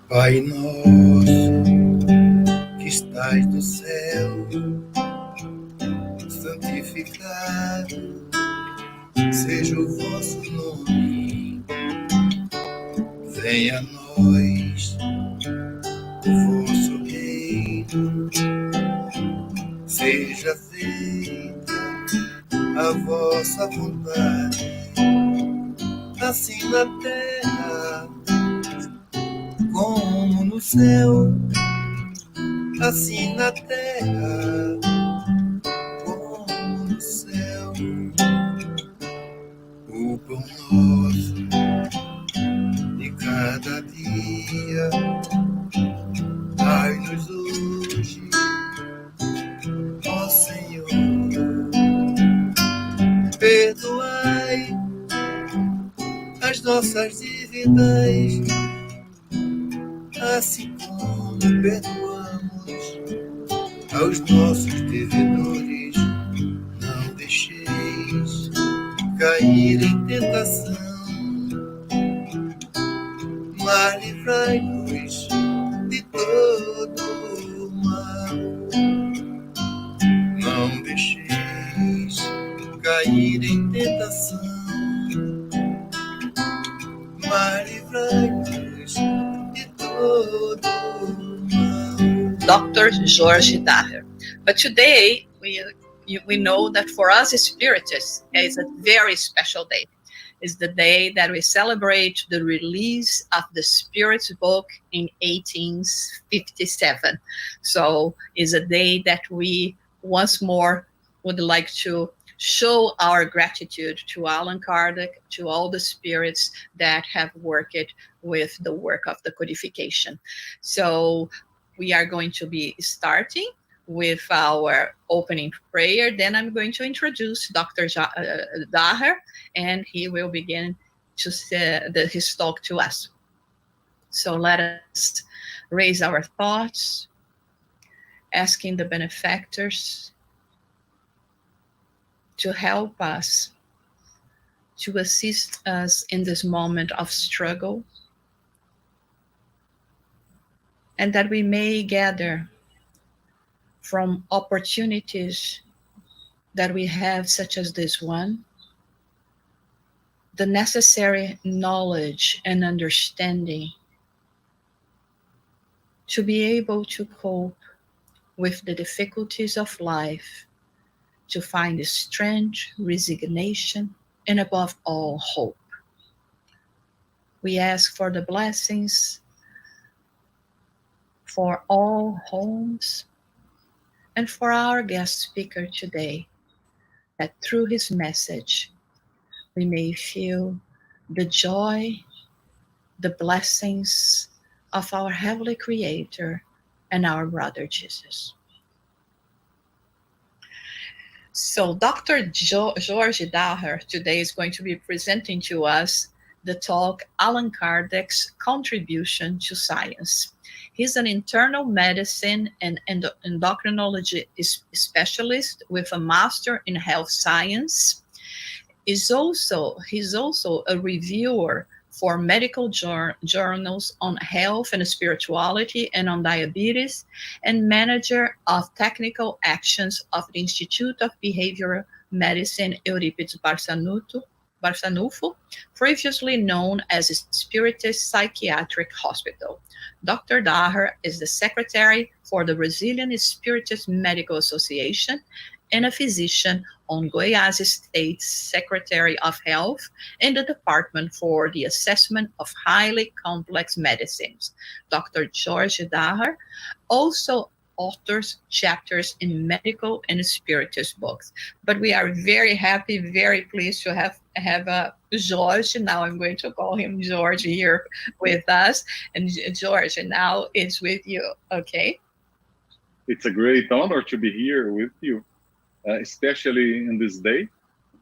Pai nosso, que estás no céu, santificado seja o vosso nome. Venha a nós o vosso reino, seja feita a vossa vontade, assim na terra como no céu, assim na terra como no céu. O pão nosso de cada dia dai-nos hoje, ó Senhor. Perdoai as nossas dívidas, assim como perdoamos aos nossos devedores. Não deixeis cair em tentação, mas livrai-nos de todo o mal. Não deixeis cair em tentação, mas livrai-nos de todo o mal. Dr. Jorge Daher. But today we know that for us Spiritists, it's a very special day. It's the day that we celebrate the release of the Spirit's book in 1857. So it's a day that we once more would like to show our gratitude to Allan Kardec, to all the spirits that have worked with the work of the codification. So we are going to be starting with our opening prayer. Then I'm going to introduce Dr. Daher, and he will begin to say his talk to us. So let us raise our thoughts, asking the benefactors to help us, to assist us in this moment of struggle, and that we may gather from opportunities that we have, such as this one, the necessary knowledge and understanding to be able to cope with the difficulties of life, to find strength, resignation, and above all, hope. We ask for the blessings for all homes and for our guest speaker today, that through his message, we may feel the joy, the blessings of our Heavenly Creator and our brother Jesus. So Dr. Jorge Daher today is going to be presenting to us the talk, Allan Kardec's Contribution to Science. He's an internal medicine and endocrinology specialist with a master in health science. He's also a reviewer for medical journals on health and spirituality and on diabetes, and manager of technical actions of the Institute of Behavioral Medicine Euripides Barçanufo, previously known as Spiritist Psychiatric Hospital. Dr. Daher is the secretary for the Brazilian Spiritist Medical Association and a physician on Goiás State Secretary of Health in the Department for the Assessment of Highly Complex Medicines. Dr. Jorge Daher also authors chapters in medical and spiritist books. But we are very happy, very pleased to have Jorge. Now I'm going to call him Jorge here with us. And Jorge, now it's with you, okay? It's a great honor to be here with you, especially in this day,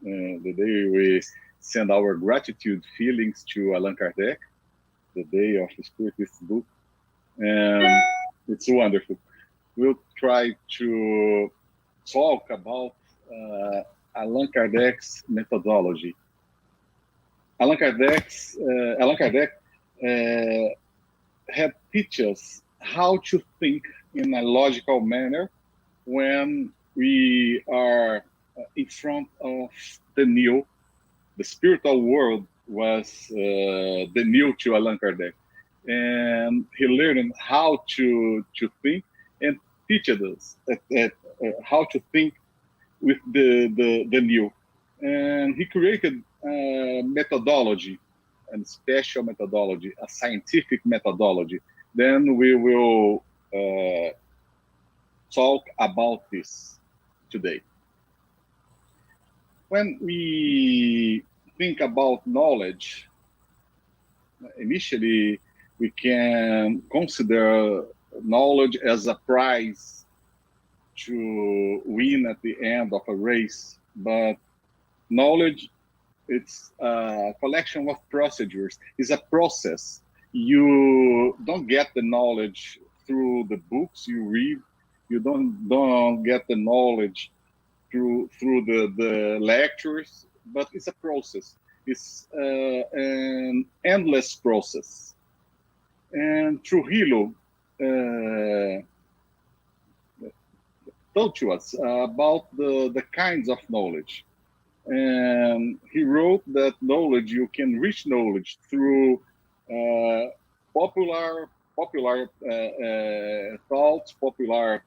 the day we send our gratitude feelings to Allan Kardec. the day of the Spiritist book, and it's wonderful. We'll try to talk about Allan Kardec'S methodology. Allan Kardec had teach us how to think in a logical manner when we are in front of the new. The spiritual world was the new to Allan Kardec, and he learned how to think and teach us how to think with the new. And he created a methodology, a special methodology, a scientific methodology. Then we will talk about this today. When we think about knowledge, initially we can consider knowledge as a prize to win at the end of a race, but knowledge, it's a collection of procedures. It's a process. You don't get the knowledge through the books you read. You don't get the knowledge through the lectures, but it's a process. It's an endless process. And Trujillo told to us about the kinds of knowledge. And he wrote that knowledge, you can reach knowledge through popular thoughts, popular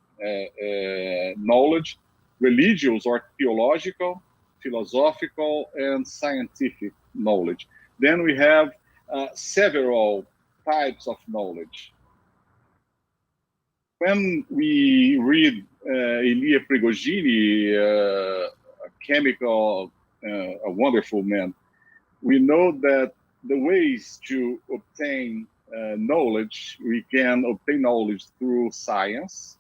knowledge, religious or theological, philosophical, and scientific knowledge. Then we have several types of knowledge. When we read Elia Prigogine, a chemical, a wonderful man, we know that the ways to obtain knowledge, we can obtain knowledge through science,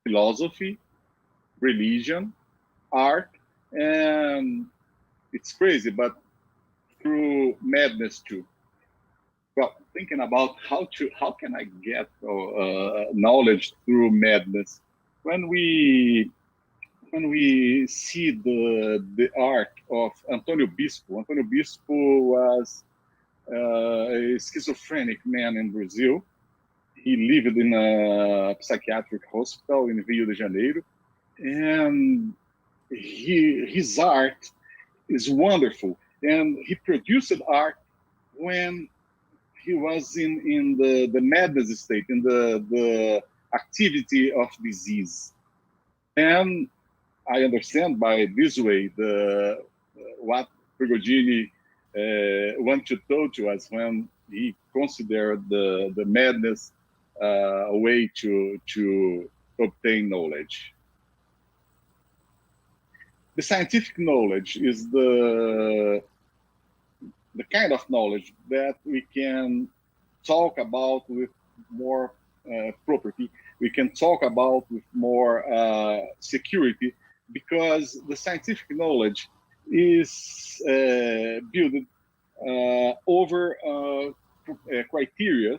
philosophy, religion, art, and it's crazy, but through madness too. Well, thinking about how can I get knowledge through madness? When we see the art of Antonio Bispo. Antonio Bispo was a schizophrenic man in Brazil. He lived in a psychiatric hospital in Rio de Janeiro, and his art is wonderful. And he produced art when he was in the madness state, in the activity of disease. And I understand by this way what Prigogine wanted to tell to us when he considered the madness a way to obtain knowledge. The scientific knowledge is the kind of knowledge that we can talk about with more property. We can talk about with more security, because the scientific knowledge is built over criteria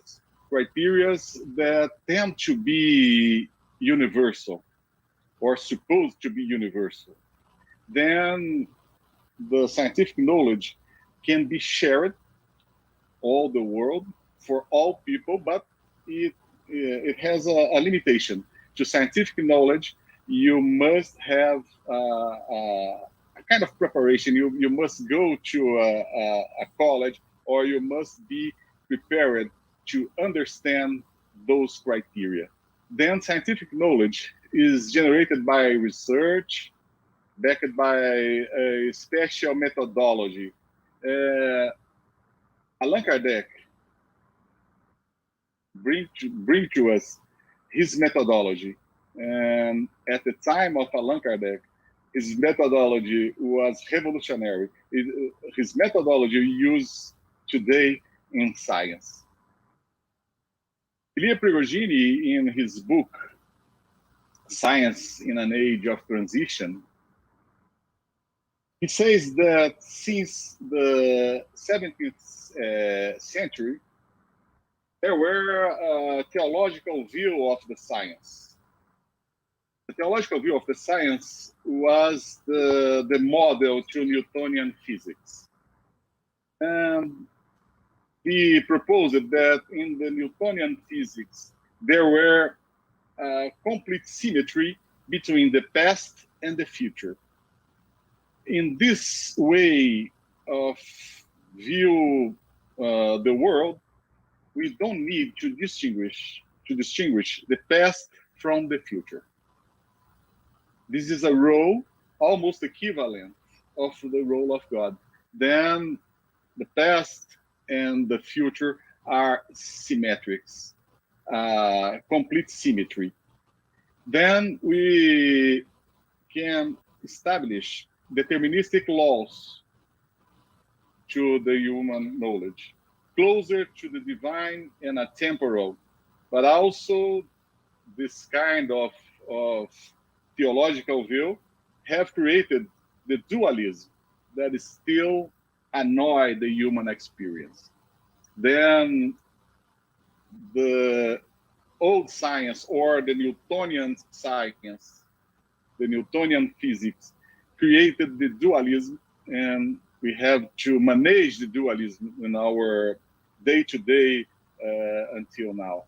that tend to be universal or supposed to be universal. Then the scientific knowledge can be shared all the world for all people, but it has a limitation. To scientific knowledge, you must have a kind of preparation. You must go to a college, or you must be prepared to understand those criteria. Then scientific knowledge is generated by research, backed by a special methodology. Allan Kardec bring to us his methodology. And at the time of Allan Kardec, his methodology was revolutionary. His methodology used today in science. Elia Prigogine, in his book, Science in an Age of Transition, he says that since the 17th century, there were a theological view of the science. The theological view of the science was the model to Newtonian physics. And he proposed that in the Newtonian physics, there were complete symmetry between the past and the future. In this way of view the world, we don't need to distinguish the past from the future. This is a role almost equivalent of the role of God. Then the past and the future are symmetrics, complete symmetry. Then we can establish deterministic laws to the human knowledge, closer to the divine and atemporal, but also this kind of theological view have created the dualism that is still annoy the human experience. Then the old science or the Newtonian science, the Newtonian physics, created the dualism, and we have to manage the dualism in our day-to-day until now.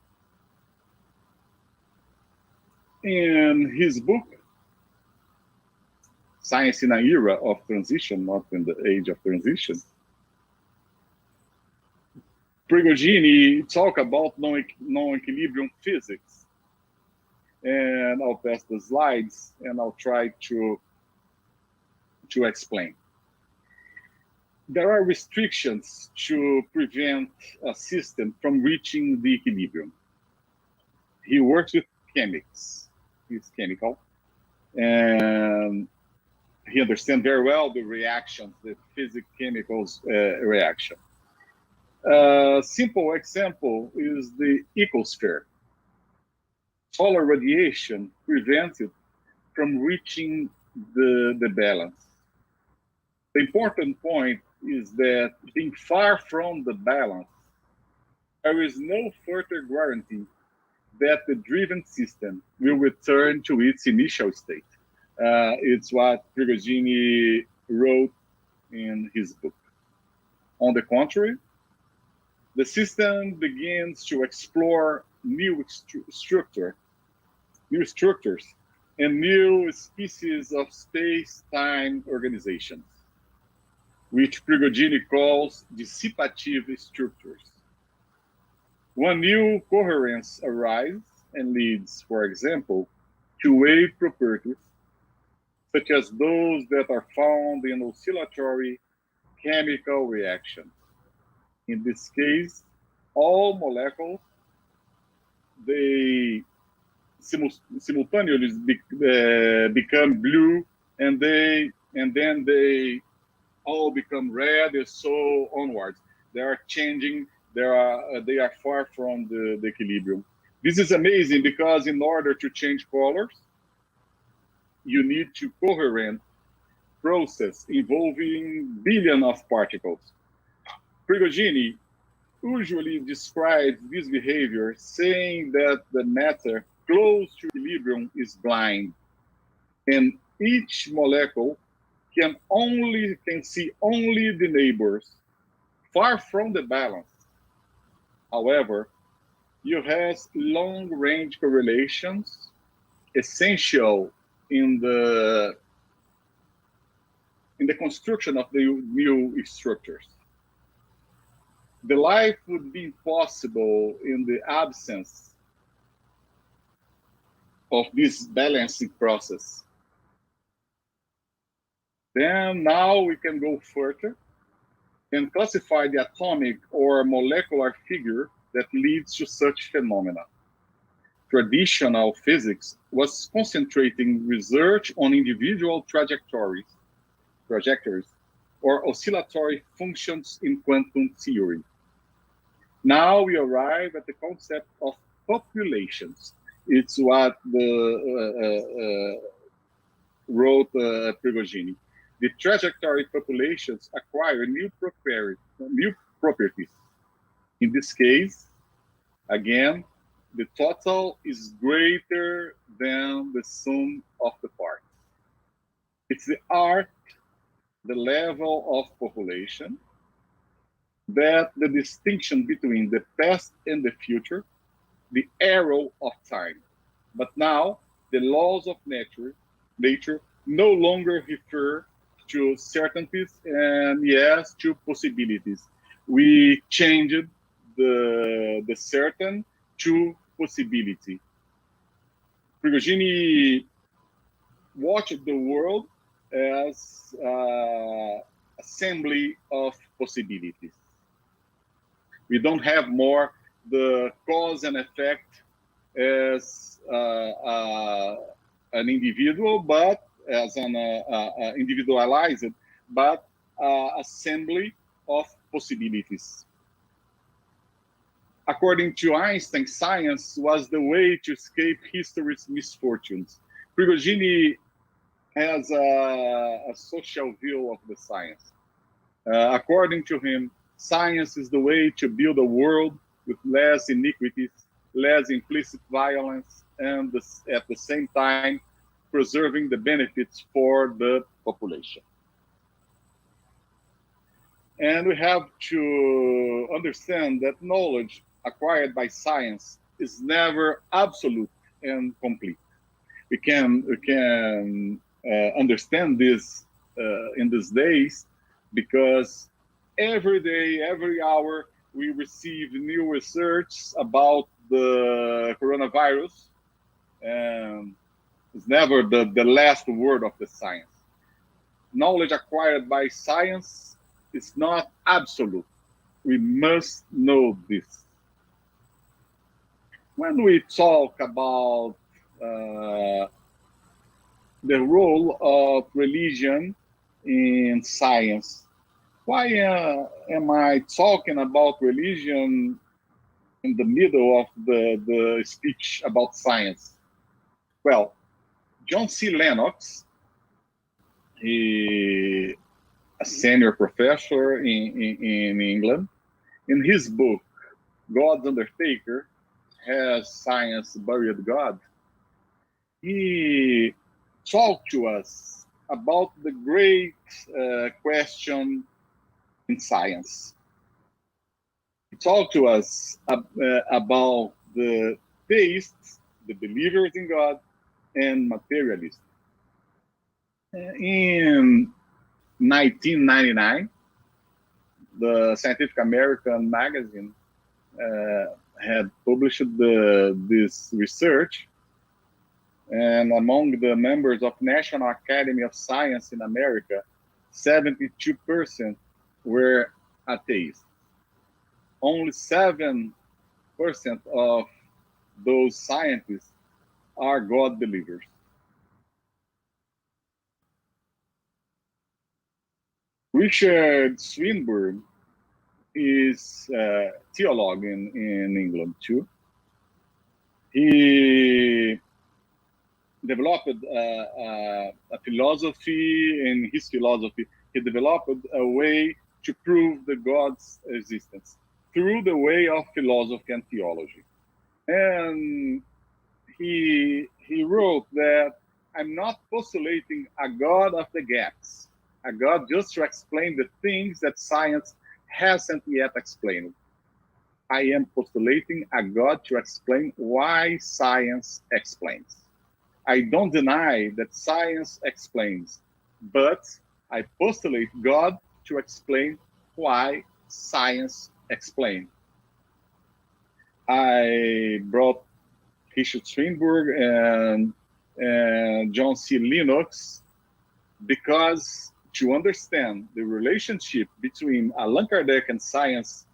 In his book, Science in an Era of Transition, not in the Age of Transition, Prigogine talk about non-equilibrium physics. And I'll pass the slides and I'll try to explain. There are restrictions to prevent a system from reaching the equilibrium. He works with chemics. He's chemical. And he understands very well the reactions, the physics-chemicals reaction. A simple example is the ecosphere. Solar radiation prevents it from reaching the balance. The important point is that being far from the balance, there is no further guarantee that the driven system will return to its initial state. It's what Prigogine wrote in his book. On the contrary, the system begins to explore new structures and new species of space-time organizations, which Prigogine calls dissipative structures. One new coherence arises and leads, for example, to wave properties, such as those that are found in oscillatory chemical reactions. In this case, all molecules, they simultaneously become blue, and then they all become red, and so onwards. They are changing. They are far from the equilibrium. This is amazing because in order to change colors, you need to coherent process involving billions of particles. Prigogine usually describes this behavior saying that the matter close to equilibrium is blind, and each molecule can see only the neighbors far from the balance. However, you have long-range correlations essential in the construction of the new structures. The life would be impossible in the absence of this balancing process. Then now we can go further and classify the atomic or molecular figure that leads to such phenomena. Traditional physics was concentrating research on individual trajectories, or oscillatory functions in quantum theory. Now we arrive at the concept of populations. It's what wrote Prigogine. The trajectory populations acquire new properties. In this case, Again, the total is greater than the sum of the parts. It's the art, the level of population, that the distinction between the past and the future, the arrow of time. But now, the laws of nature no longer refer to certainties and yes, to possibilities. We changed the certain to possibility. Prigogine watched the world as assembly of possibilities. We don't have more the cause and effect as an individual, but as an individualized, but assembly of possibilities. According to Einstein, science was the way to escape history's misfortunes. Prigogine has a social view of the science. According to him, science is the way to build a world with less iniquities, less implicit violence, and at the same time, preserving the benefits for the population. And we have to understand that knowledge acquired by science is never absolute and complete. We can understand this in these days because every day, every hour, we receive new research about the coronavirus, and it's never the last word of the science. Knowledge acquired by science is not absolute. We must know this. When we talk about the role of religion in science, why am I talking about religion in the middle of the speech about science? Well, John C. Lennox, a senior professor in England, in his book, God's Undertaker, Has Science Buried God? He talked to us about the great question in science. He talked to us about the theists, the believers in God, and materialists. In 1999, the Scientific American magazine had published this research, and among the members of National Academy of Science in America, 72% were atheists. Only 7% of those scientists are God believers. Richard Swinburne is a theologue in England too. He developed a philosophy. In his philosophy, he developed a way to prove the God's existence through the way of philosophy and theology. And he wrote that I'm not postulating a God of the gaps, a God just to explain the things that science hasn't yet explained. I am postulating a God to explain why science explains. I don't deny that science explains, but I postulate God to explain why science explains. I brought Richard Swinburne and John C. Lennox because to understand the relationship between Allan Kardec and science,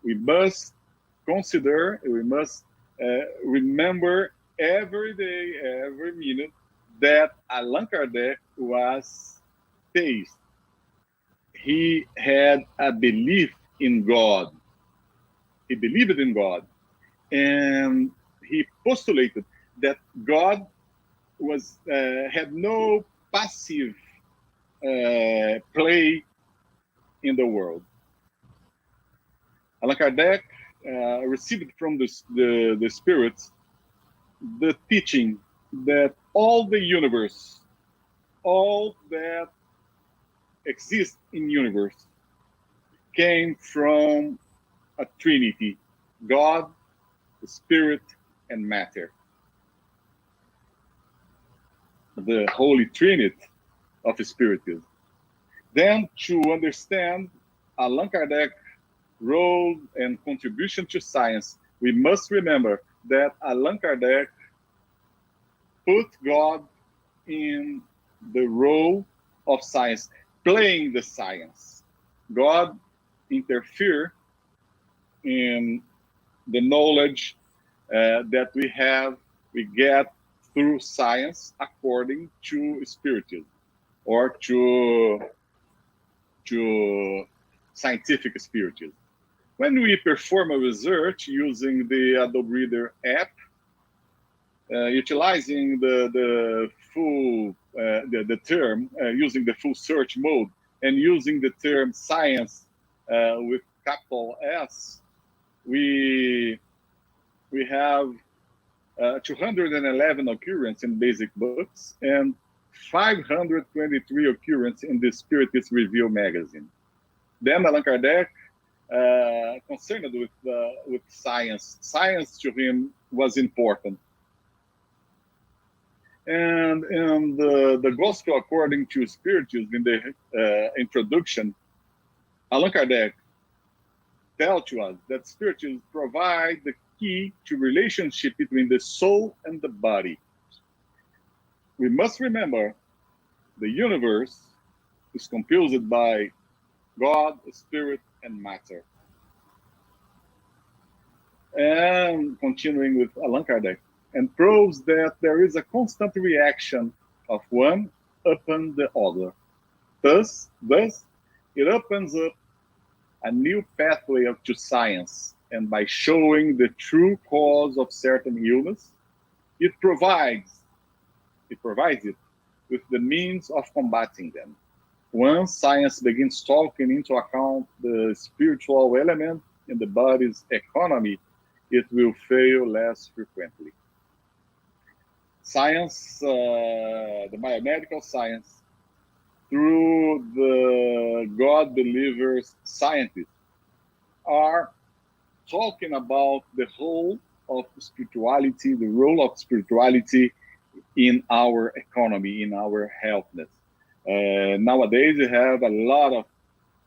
we must consider, we must remember every day, every minute, that Allan Kardec was theist. He had a belief in God. He believed in God. And he postulated that God was had no passive play in the world. Allan Kardec received from the spirits the teaching that all the universe, all that exists in universe, came from a trinity: God, the spirit, and matter. The Holy Trinity of Spiritism. Then, to understand Allan Kardec's role and contribution to science, we must remember that Allan Kardec put God in the role of science, playing the science. God interfered in the knowledge that we get through science according to Spiritism or to scientific Spiritism. When we perform a research using the Adobe Reader app, utilizing the full the term, using the full search mode, and using the term science with capital S, we have 211 occurrences in basic books and 523 occurrences in the Spiritist Review magazine. Then Allan Kardec, concerned with science. Science to him was important. And in the Gospel according to Spiritism, in the introduction, Allan Kardec tells to us that Spiritism provides the key to relationship between the soul and the body. We must remember the universe is composed by God, Spirit, and matter. And continuing with Allan Kardec, and proves that there is a constant reaction of one upon the other. Thus, it opens up a new pathway to science, and by showing the true cause of certain illness, it provides it with the means of combating them. Once science begins taking into account the spiritual element in the body's economy, it will fail less frequently. Science, the biomedical science, through the God believers scientists, are talking about the whole of spirituality, the role of spirituality in our economy, in our healthness. Nowadays, we have a lot of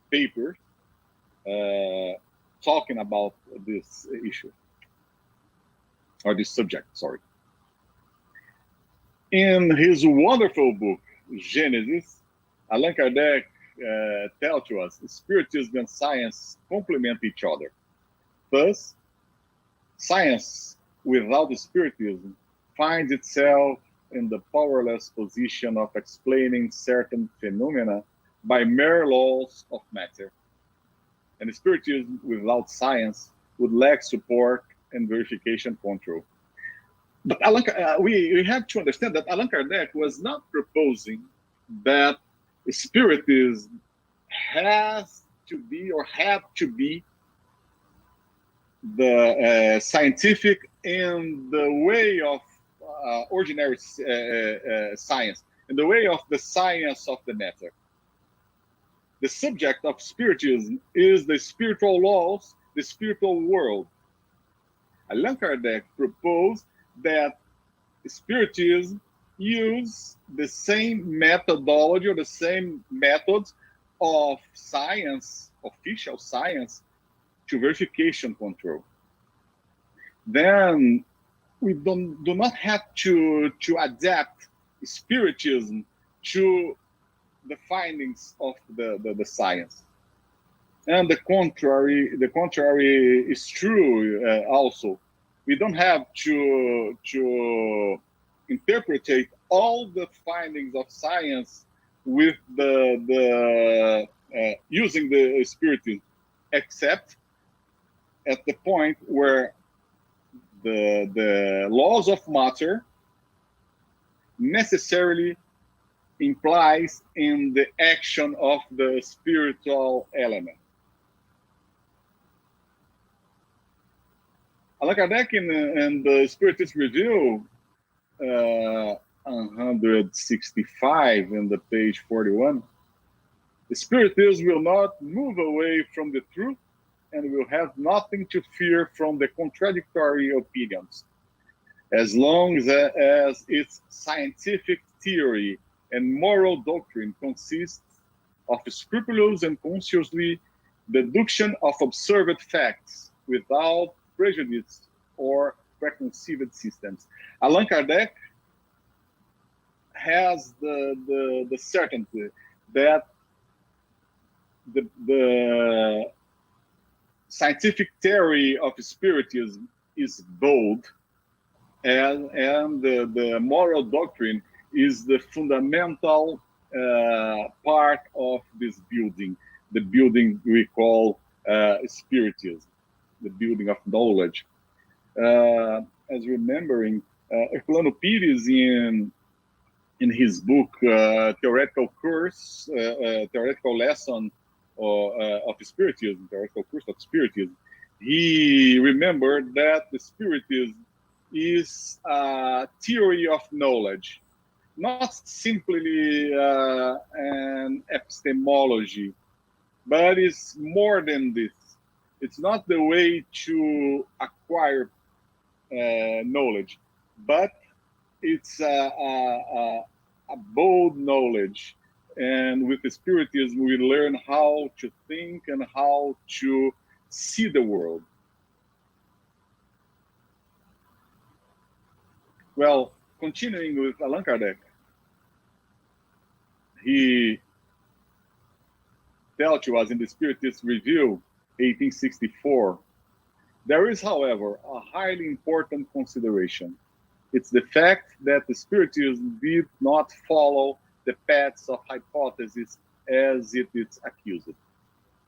papers talking about this issue, or this subject, sorry. In his wonderful book, Genesis, Allan Kardec tells to us Spiritism and science complement each other. Thus, science without Spiritism finds itself in the powerless position of explaining certain phenomena by mere laws of matter. And Spiritism without science would lack support and verification control. But we have to understand that Allan Kardec was not proposing that Spiritism has to be or had to be the scientific in the way of ordinary science, in the way of the science of the matter. The subject of Spiritism is the spiritual laws, the spiritual world. Allan Kardec proposed that Spiritism use the same methodology or the same methods of science, official science, to verification control. Then we do not have to adapt Spiritism to the findings of the science. And the contrary is true also. We don't have to interpret all the findings of science with using the Spiritism, except at the point where the laws of matter necessarily implies in the action of the spiritual element. Allan Kardec in the Spiritist Review 165 in the page 41, the Spiritists will not move away from the truth and will have nothing to fear from the contradictory opinions, as long as its scientific theory and moral doctrine consists of scrupulous and consciously deduction of observed facts without prejudice or preconceived systems. Allan Kardec has the certainty that the scientific theory of Spiritism is bold, and the moral doctrine is the fundamental part of this building, the building we call Spiritism, the building of knowledge. As remembering, Herculano Pires in his book Theoretical Course, Theoretical Lesson of Spiritism, Theoretical Course of Spiritism, he remembered that the Spiritism is a theory of knowledge, not simply an epistemology, but it's more than this. It's not the way to acquire knowledge, but it's a bold knowledge. And with the Spiritism, we learn how to think and how to see the world. Well, continuing with Allan Kardec, he tells to us in the Spiritist Review, 1864, there is, however, a highly important consideration. It's the fact that the Spiritism did not follow the paths of hypothesis as it is accused.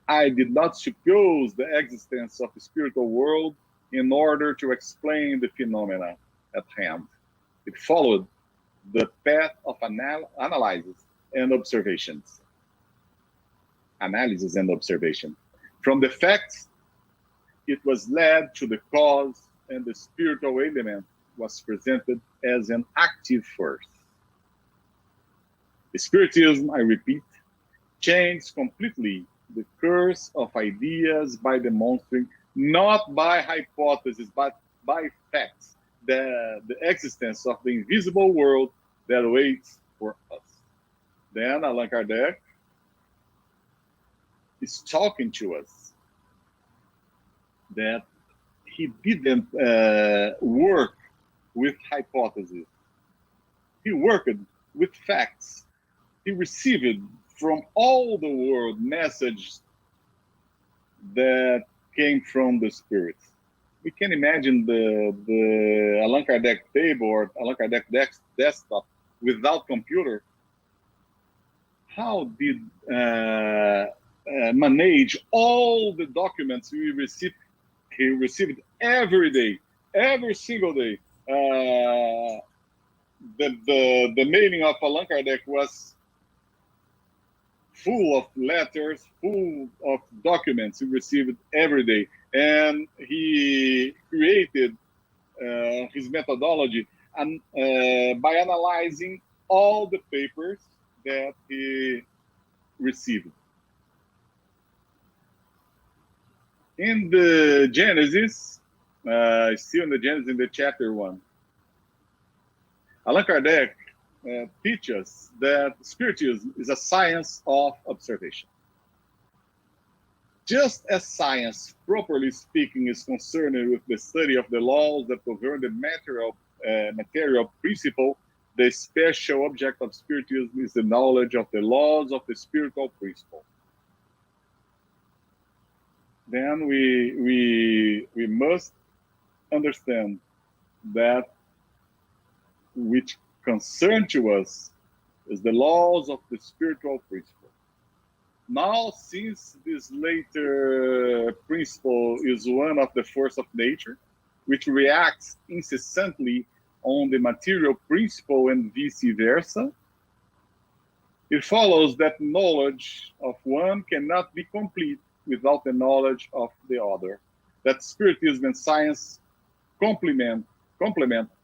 I did not suppose the existence of the spiritual world in order to explain the phenomena at hand. It followed the path of analysis and observations. Analysis and observation. From the facts, it was led to the cause, and the spiritual element was presented as an active force. The Spiritism, I repeat, changed completely the course of ideas by demonstrating, not by hypothesis, but by facts, the existence of the invisible world that waits for us. Then Allan Kardec is talking to us that he didn't work with hypotheses. He worked with facts. He received from all the world messages that came from the spirits. We can imagine the Allan Kardec table or Allan Kardec desktop without computer. How did manage all the documents we received? He received every day, every single day. The mailing of Allan Kardec was full of letters, full of documents he received every day. And he created his methodology by analyzing all the papers that he received. In the Genesis, still in the Genesis, in the chapter 1, Allan Kardec teaches that Spiritism is a science of observation. Just as science, properly speaking, is concerned with the study of the laws that govern the material principle, the special object of Spiritism is the knowledge of the laws of the spiritual principle. Then we must understand that which concern to us is the laws of the spiritual principle. Now, since this later principle is one of the force of nature, which reacts incessantly on the material principle and vice versa, it follows that knowledge of one cannot be complete without the knowledge of the other. That Spiritism and science complement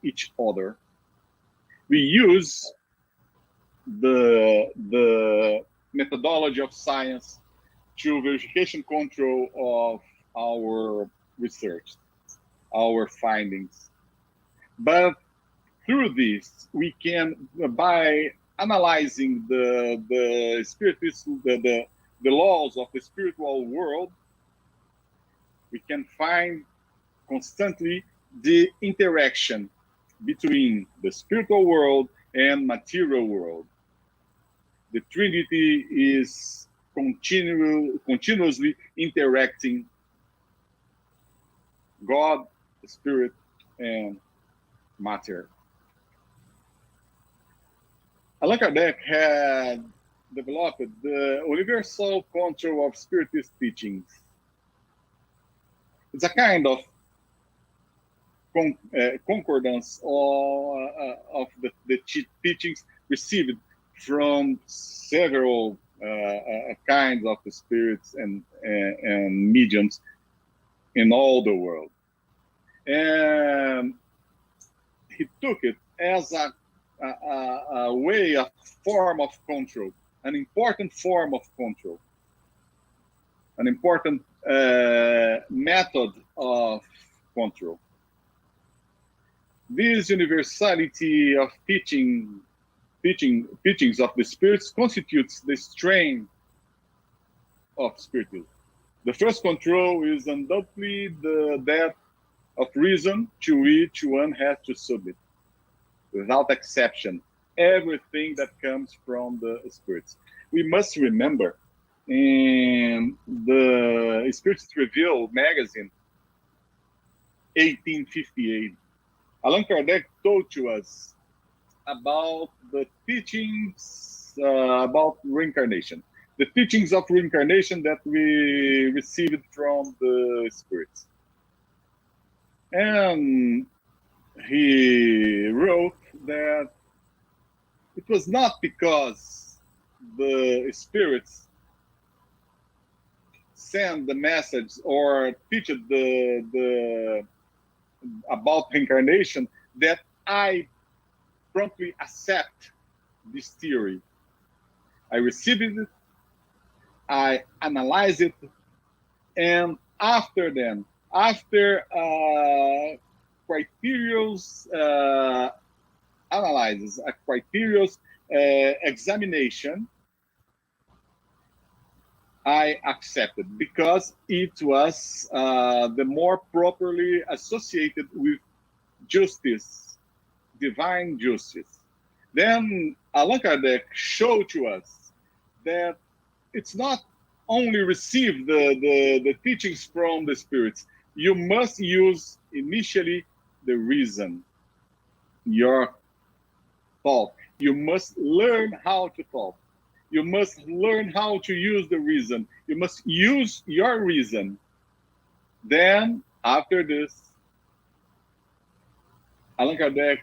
each other. We use the methodology of science to verification control of our research, our findings. But through this, we can, by analyzing the spiritist, the laws of the spiritual world, we can find constantly the interaction between the spiritual world and material world. The Trinity is continuously interacting: God, the Spirit, and matter. Allan Kardec had developed the universal control of spiritist teachings. It's a kind of concordance of the teachings received from several kinds of the spirits and mediums in all the world. And he took it as a way, a form of control, an important form of control, an important method of control. This universality of teachings of the spirits constitutes the strength of spiritism. The first control is undoubtedly that of reason to which one has to submit, without exception, everything that comes from the spirits. We must remember in the Spiritist Review magazine, 1858, Allan Kardec told to us about the teachings about reincarnation, the teachings of reincarnation that we received from the spirits. And he wrote that it was not because the spirits send the message or teach about reincarnation that I promptly accept this theory. I received it, I analyze it, and after criterious analysis, a criterious examination, I accepted because it was the more properly associated with justice, divine justice. Then Allan Kardec showed to us that it's not only receive the teachings from the spirits. You must use initially the reason, your thought. You must learn how to thought. You must learn how to use the reason. You must use your reason. Then, after this, Allan Kardec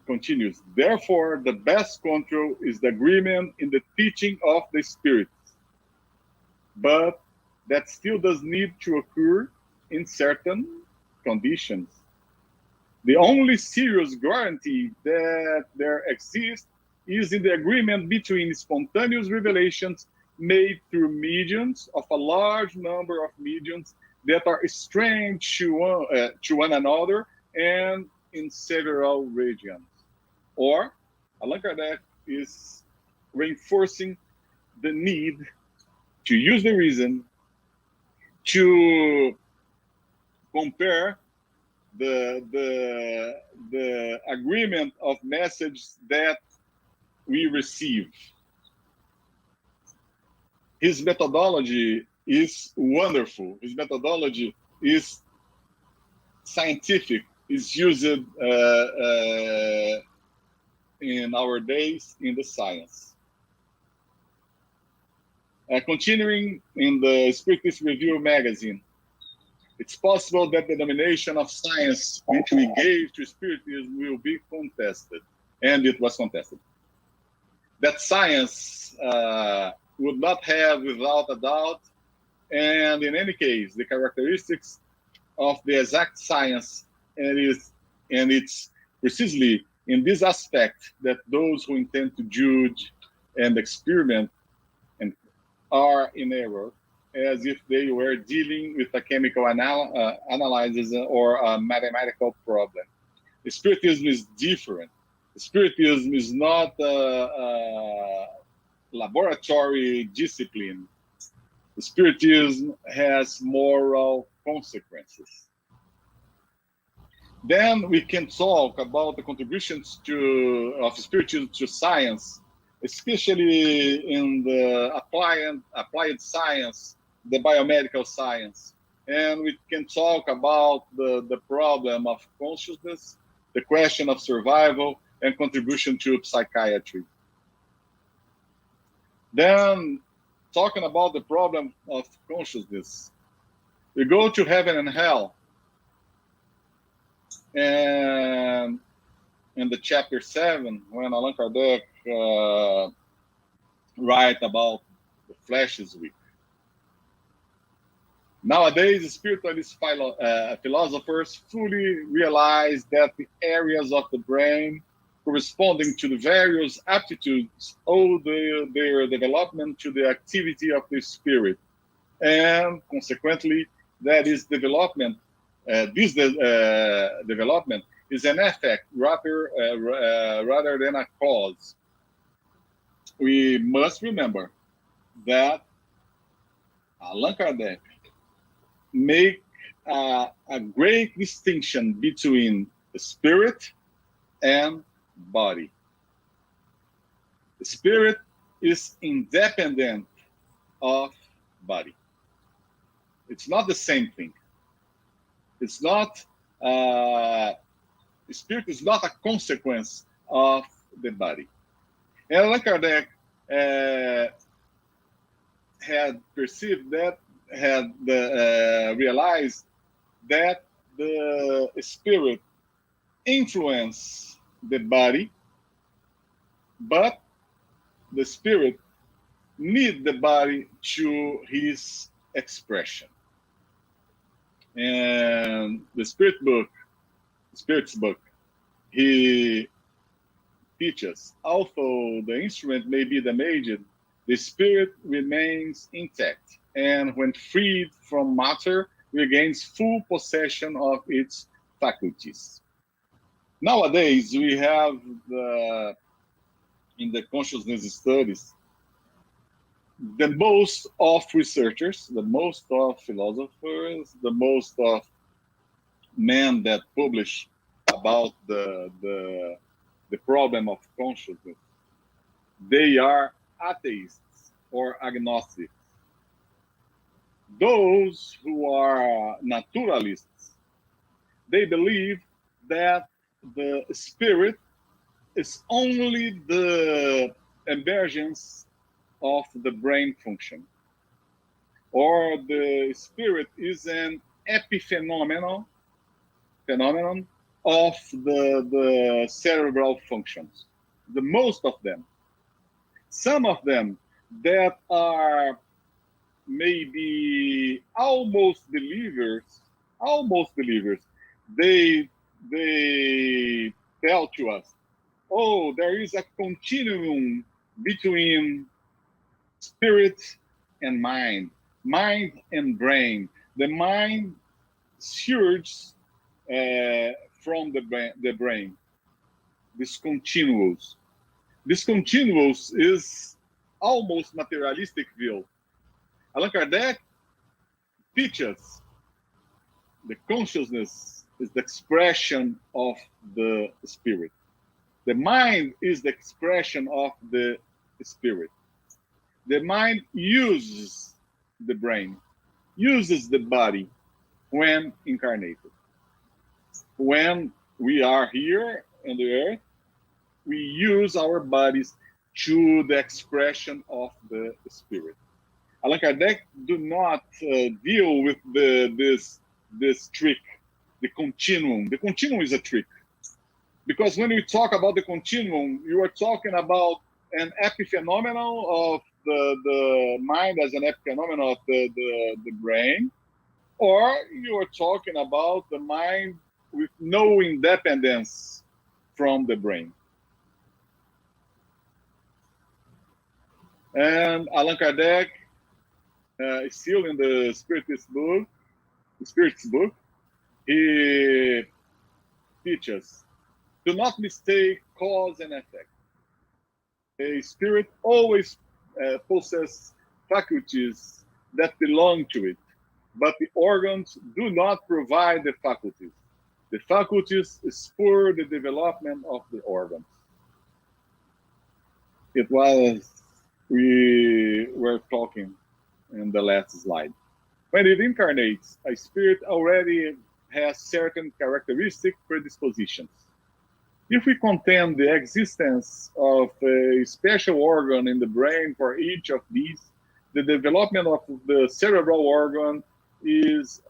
continues. Therefore, the best control is the agreement in the teaching of the spirits. But that still does need to occur in certain conditions. The only serious guarantee that there exists is in the agreement between spontaneous revelations made through mediums of a large number of mediums that are strange to one another and in several regions. Or, Allan Kardec is reinforcing the need to use the reason to compare the agreement of messages that we receive. His methodology is wonderful. His methodology is scientific, is used in our days in the science. Continuing in the Spiritist Review magazine, it's possible that the domination of science which we gave to Spiritism will be contested, and it was contested. That science would not have, without a doubt, and in any case, the characteristics of the exact science it's precisely in this aspect that those who intend to judge and experiment and are in error, as if they were dealing with a chemical analysis or a mathematical problem. Spiritism is different. Spiritism is not a laboratory discipline. Spiritism has moral consequences. Then we can talk about the contributions of Spiritism to science, especially in the applied science, the biomedical science. And we can talk about the problem of consciousness, the question of survival, and contribution to psychiatry. Then, talking about the problem of consciousness, we go to heaven and hell. And in the chapter 7, when Allan Kardec write about the flesh is weak. Nowadays, spiritualist philosophers fully realize that the areas of the brain corresponding to the various aptitudes owe their development to the activity of the spirit. And consequently, that is development. This development is an effect rather than a cause. We must remember that Allan Kardec make a great distinction between the spirit and body. The spirit is independent of body. It's not the same thing. It's not, the spirit is not a consequence of the body. And Allan Kardec had perceived that, realized that the spirit influences the body, but the spirit needs the body to his expression. And the Spirit's book, he teaches, although the instrument may be damaged, the spirit remains intact, and when freed from matter, regains full possession of its faculties. Nowadays, we have in the consciousness studies, the most of researchers, the most of philosophers, the most of men that publish about the problem of consciousness, they are atheists or agnostics. Those who are naturalists, they believe that the spirit is only the emergence of the brain function, or the spirit is an epiphenomenon of the cerebral functions. The most of them. Some of them that are maybe almost believers, they tell to us, oh, there is a continuum between spirit and mind and brain. The mind surges from the brain. This continuous is almost materialistic view. Allan Kardec teaches the consciousness is the expression of the spirit. The mind is the expression of the spirit. The mind uses the brain, uses the body when incarnated. When we are here on the earth, we use our bodies to the expression of the spirit. Allan Kardec do not deal with this trick, the continuum. The continuum is a trick. Because when you talk about the continuum, you are talking about an epiphenomenon of the mind as an epiphenomenon of the brain, or you are talking about the mind with no independence from the brain. And Allan Kardec, still in the Spiritist book, he teaches, do not mistake cause and effect. A spirit always possesses faculties that belong to it, but the organs do not provide the faculties. The faculties spur the development of the organs. It was, we were talking in the last slide. When it incarnates, a spirit already has certain characteristic predispositions. If we contend the existence of a special organ in the brain for each of these, the development of the cerebral organ is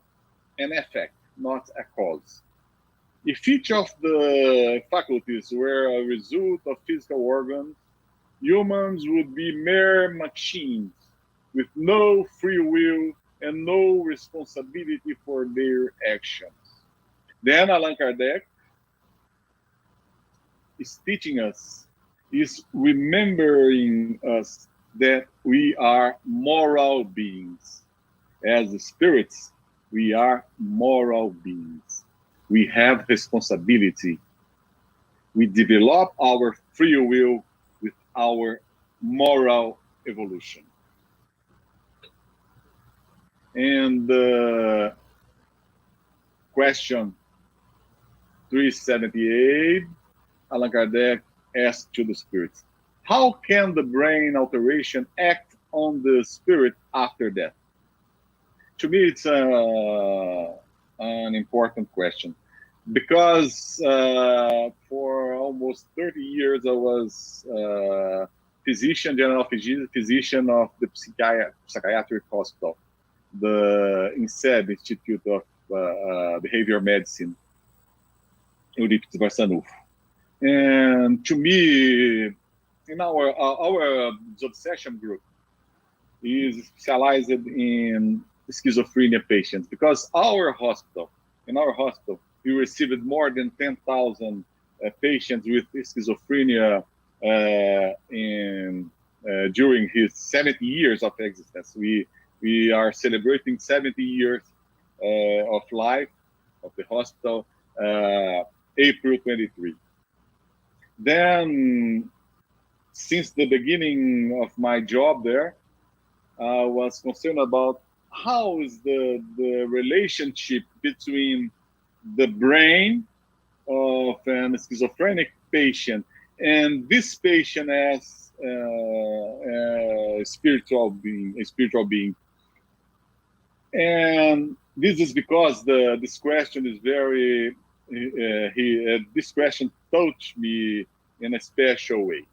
an effect, not a cause. If each of the faculties were a result of physical organs, humans would be mere machines with no free will and no responsibility for their actions. Then Allan Kardec is teaching us, is remembering us that we are moral beings. As spirits, we are moral beings. We have responsibility. We develop our free will with our moral evolution. And question 378, Allan Kardec asked to the spirits, how can the brain alteration act on the spirit after death? To me, it's an important question, because for almost 30 years, I was general physician of the psychiatric hospital, the INSEB, Institute of Behavioral Medicine, Euripides Barçanufo. And to me, in our obsession group is specialized in schizophrenia patients, because in our hospital, we received more than 10,000 patients with schizophrenia during his 70 years of existence. We are celebrating 70 years of life of the hospital, April 23. Then, since the beginning of my job there, I was concerned about how is the relationship between the brain of a schizophrenic patient and this patient as a spiritual being. And this is because this question is very, this question touched me in a special way.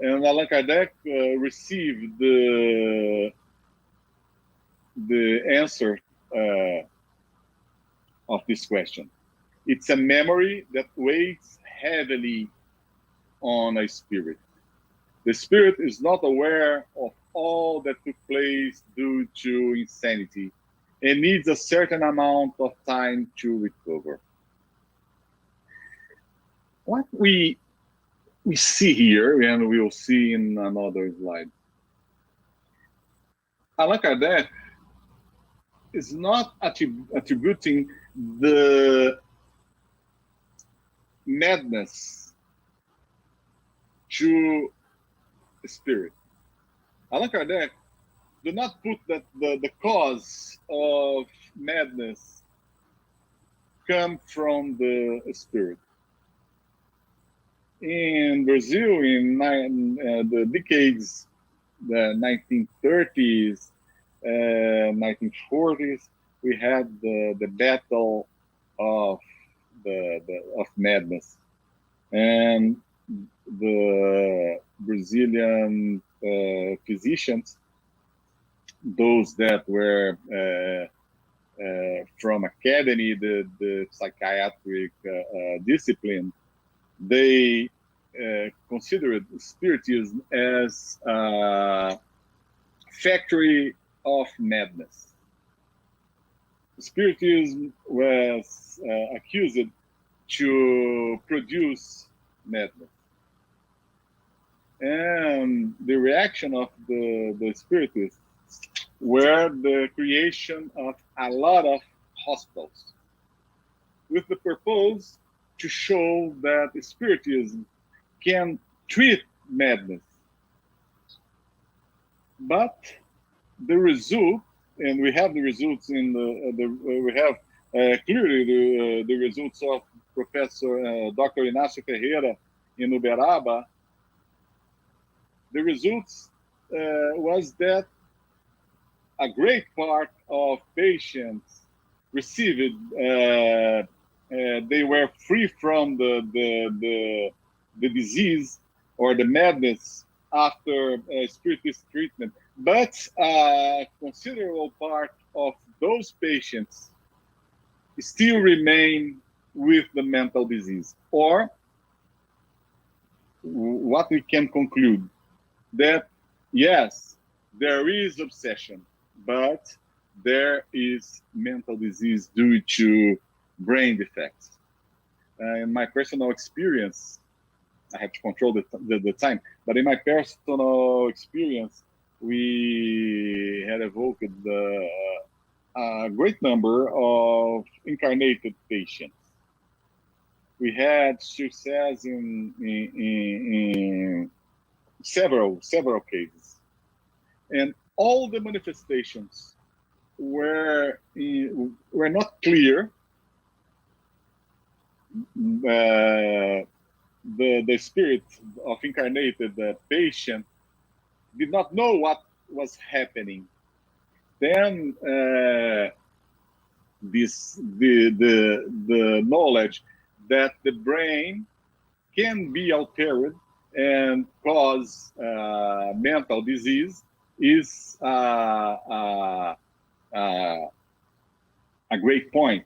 And Allan Kardec received the answer of this question. It's a memory that weighs heavily on a spirit. The spirit is not aware of all that took place due to insanity and needs a certain amount of time to recover. What we see here, and we will see in another slide, Allan Kardec is not attributing the madness to the spirit. Allan Kardec do not put that the cause of madness come from the spirit. In Brazil, in the decades, the 1930s, 1940s, we had the battle of madness, and the Brazilian physicians, those that were from academy, the psychiatric discipline, they considered spiritism as a factory of madness. Spiritism was accused to produce madness. And the reaction of the spiritists were the creation of a lot of hospitals with the purpose to show that spiritism can treat madness. But the result, and we have the results in we have clearly the results of Professor Dr. Inácio Ferreira in Uberaba. The results was that a great part of patients received, they were free from the disease or the madness after spiritist treatment. But a considerable part of those patients still remain with the mental disease. Or what we can conclude, that yes, there is obsession, but there is mental disease due to brain defects. In my personal experience, I have to control the time, but in my personal experience, we had evoked a great number of incarnated patients. We had success in several cases, and all the manifestations were not clear. The spirit of incarnated patient did not know what was happening. Then the knowledge that the brain can be altered and cause mental disease is a great point.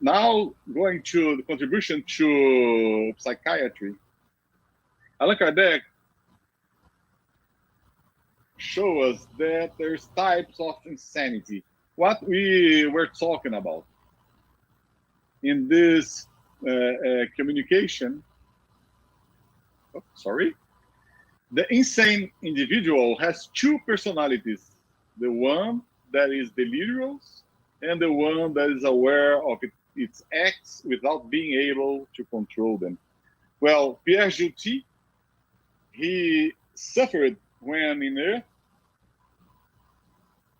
Now, going to the contribution to psychiatry, Allan Kardec shows us that there's types of insanity. What we were talking about in this communication, the insane individual has two personalities, the one that is delirious and the one that is aware of its acts without being able to control them. Well, Pierre Juty, he suffered when in Earth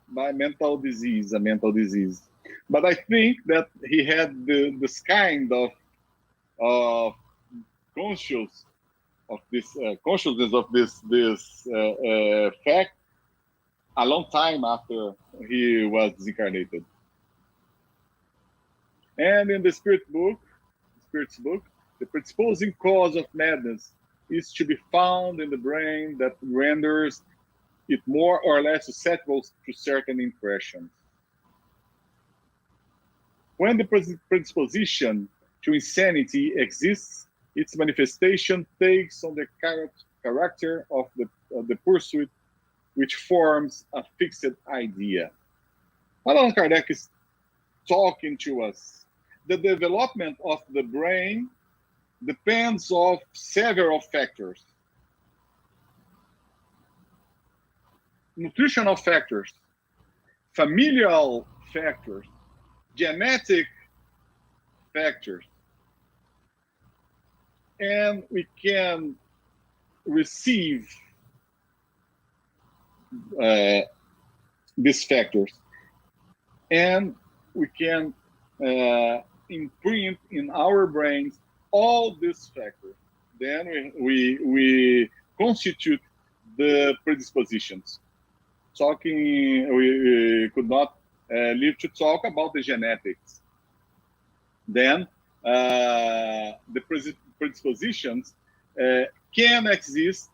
by a mental disease. But I think that he had this kind of consciousness of this fact a long time after he was disincarnated. And in the Spirit's book, the predisposing cause of madness is to be found in the brain that renders it more or less susceptible to certain impressions. When the predisposition to insanity exists, its manifestation takes on the character of the pursuit, which forms a fixed idea. Allan Kardec is talking to us. The development of the brain depends on several factors. Nutritional factors, familial factors, genetic factors, and we can receive these factors, and we can imprint in our brains all these factors. Then we constitute the predispositions. We could not live to talk about the genetics. Then the predispositions can exist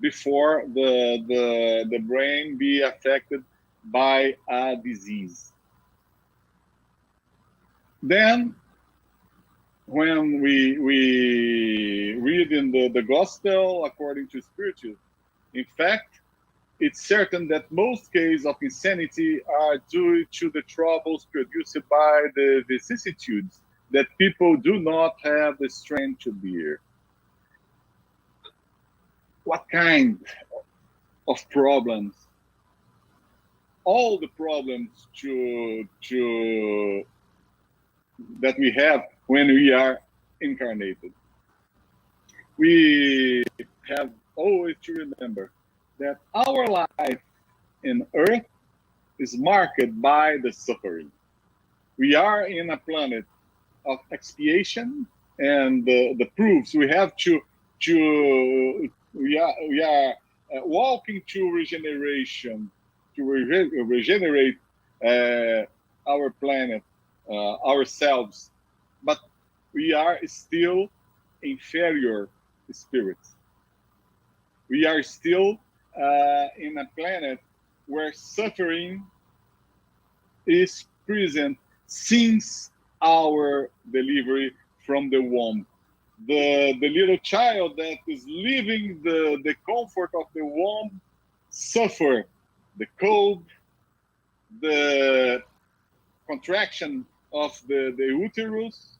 before the brain be affected by a disease. Then, when we read in the Gospel according to Spiritism, in fact, it's certain that most cases of insanity are due to the troubles produced by the vicissitudes that people do not have the strength to bear. What kind of problems? All the problems that we have when we are incarnated. We have always to remember that our life in earth is marked by the suffering. We are in a planet of expiation, and the proofs we have we are walking to regeneration, to regenerate our planet, ourselves, but we are still inferior spirits. We are still in a planet where suffering is present since our delivery from the womb. The little child that is living the comfort of the womb suffer the cold, the contraction of the uterus,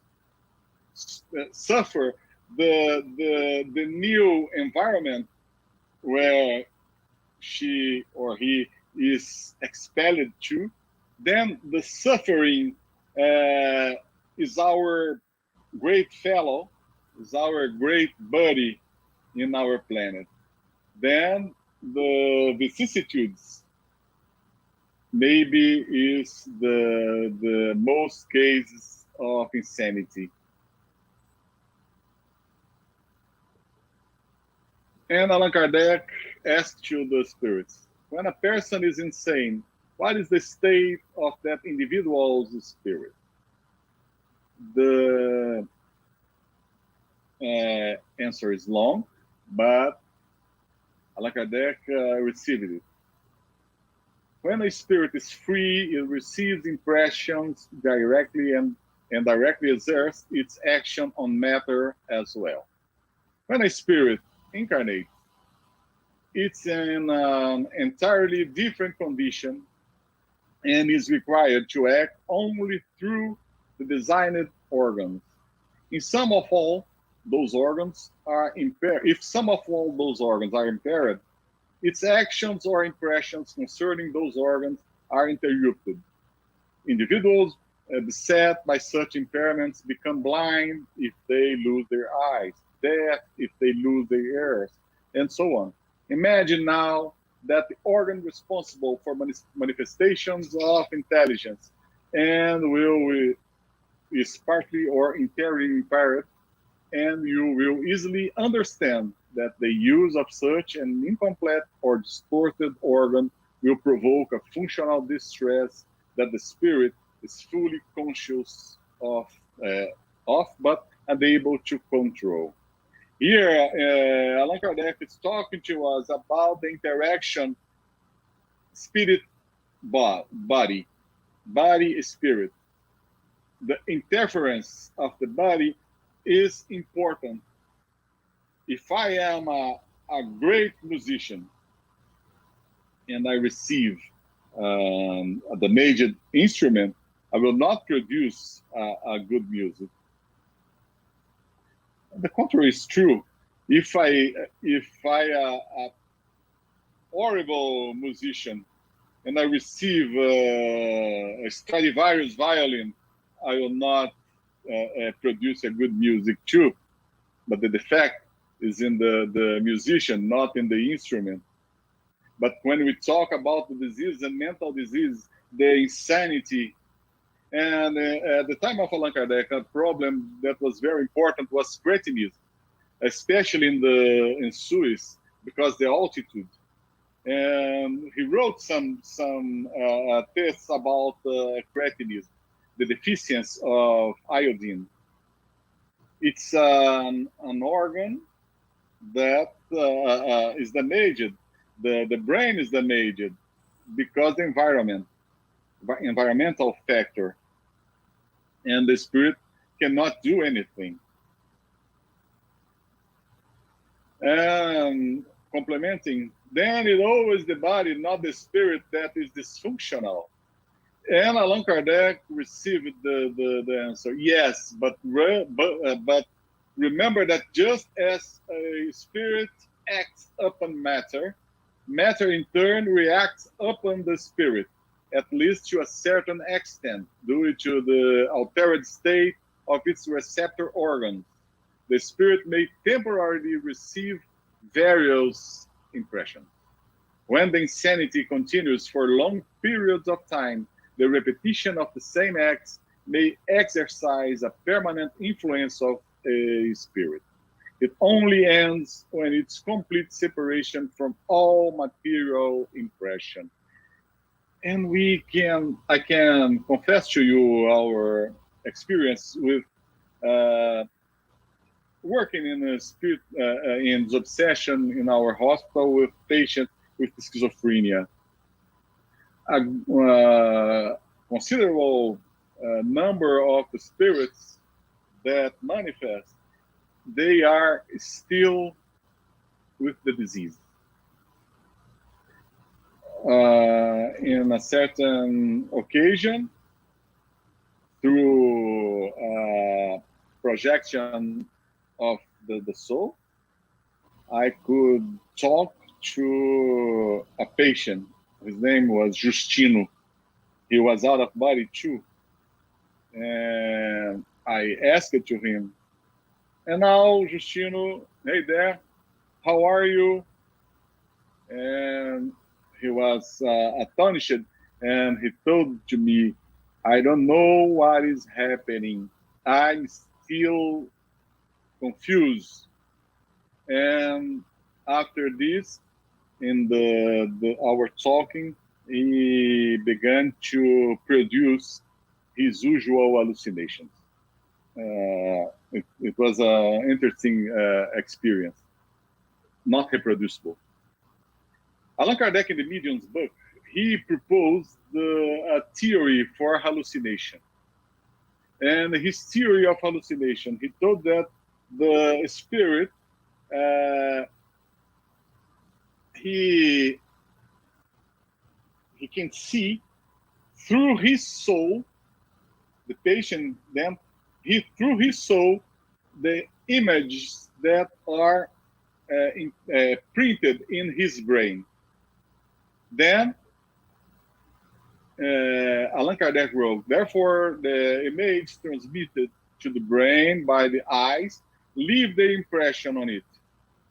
suffer the new environment where she or he is expelled to. Then the suffering is our great fellow, is our great buddy in our planet. Then the vicissitudes maybe is the most cases of insanity. And Allan Kardec asked to the spirits, when a person is insane, what is the state of that individual's spirit? The answer is long, but Allan Kardec received it. When a spirit is free, it receives impressions directly and directly exerts its action on matter as well. When a spirit incarnates, it's in an entirely different condition and is required to act only through the designed organs. In some of all those organs are impaired. If some of all those organs are impaired, its actions or impressions concerning those organs are interrupted. Individuals beset by such impairments become blind if they lose their eyes, deaf if they lose their ears, and so on. Imagine now that the organ responsible for manifestations of intelligence and will is partly or entirely impaired, and you will easily understand that the use of such an incomplete or distorted organ will provoke a functional distress that the spirit is fully conscious of but unable to control. Here, Allan Kardec is talking to us about the interaction spirit-body, body-spirit. The interference of the body is important. If I am a great musician and I receive the major instrument, I will not produce a good music. The contrary is true. If I a horrible musician and I receive a Stradivarius violin, I will not produce a good music too. But the defect is in the musician, not in the instrument. But when we talk about the disease and mental disease, the insanity, and at the time of Allan Kardec, a problem that was very important was cretinism, especially in Swiss, because the altitude. And he wrote some tests about cretinism, the deficiency of iodine. It's an organ that is damaged. The brain is damaged because the environmental factor, and the spirit cannot do anything. And complementing then it's always the body, not the spirit, that is dysfunctional. And Allan Kardec received the answer, yes, but remember that just as a spirit acts upon matter, matter in turn reacts upon the spirit, at least to a certain extent, due to the altered state of its receptor organs. The spirit may temporarily receive various impressions. When the insanity continues for long periods of time, the repetition of the same acts may exercise a permanent influence of a spirit. It only ends when it's complete separation from all material impression. And I can confess to you our experience with working in a spirit in obsession in our hospital with patients with schizophrenia. A considerable number of the spirits that manifest, they are still with the disease. In a certain occasion, through projection of the soul, I could talk to a patient. His name was Justino. He was out of body too. And I asked it to him, and now, Justino, hey there, how are you? And he was astonished, and he told to me, I don't know what is happening. I'm still confused. And after this, in our talking, he began to produce his usual hallucinations. It was an interesting experience, not reproducible. Allan Kardec, in the Medium's book, he proposed a theory for hallucination. And his theory of hallucination, he told that the spirit, he can see through his soul, the patient then, through his soul, the images that are printed in his brain. Then Allan Kardec wrote, therefore the image transmitted to the brain by the eyes leave the impression on it,